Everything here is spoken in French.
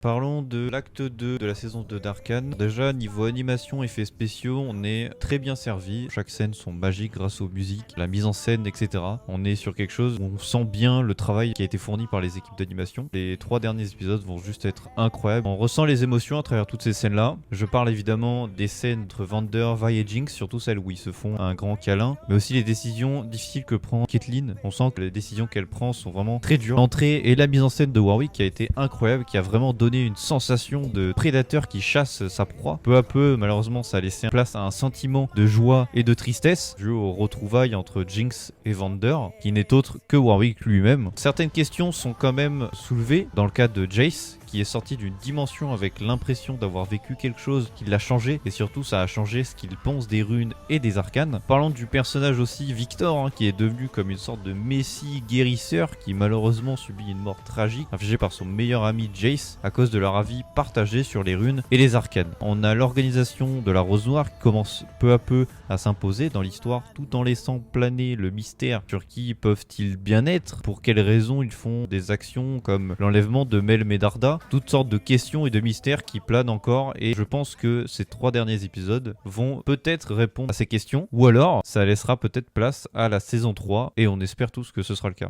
Parlons de l'acte 2 de la saison 2 d'Arcane. Déjà, niveau animation, effets spéciaux, on est très bien servi. Chaque scène sont magiques grâce aux musiques, la mise en scène, etc. On est sur quelque chose où on sent bien le travail qui a été fourni par les équipes d'animation. Les 3 derniers épisodes vont juste être incroyables. On ressent les émotions à travers toutes ces scènes-là. Je parle évidemment des scènes entre Vander, Vi et Jinx, surtout celles où ils se font un grand câlin, mais aussi les décisions difficiles que prend Caitlyn. On sent que les décisions qu'elle prend sont vraiment très dures. L'entrée et la mise en scène de Warwick qui a été incroyable, qui a vraiment donné une sensation de prédateur qui chasse sa proie. Peu à peu, malheureusement, ça a laissé place à un sentiment de joie et de tristesse dû aux retrouvailles entre Jinx et Vander, qui n'est autre que Warwick lui-même. Certaines questions sont quand même soulevées dans le cas de Jace, qui est sorti d'une dimension avec l'impression d'avoir vécu quelque chose qui l'a changé, et surtout ça a changé ce qu'il pense des runes et des arcanes. Parlons du personnage aussi Victor, qui est devenu comme une sorte de messie guérisseur qui malheureusement subit une mort tragique infligée par son meilleur ami Jace à cause de leur avis partagé sur les runes et les arcanes. On a l'organisation de la Rose Noire qui commence peu à peu à s'imposer dans l'histoire tout en laissant planer le mystère sur qui peuvent-ils bien être, pour quelles raisons ils font des actions comme l'enlèvement de Mel Medarda. Toutes sortes de questions et de mystères qui planent encore, et je pense que ces 3 derniers épisodes vont peut-être répondre à ces questions, ou alors ça laissera peut-être place à la saison 3, et on espère tous que ce sera le cas.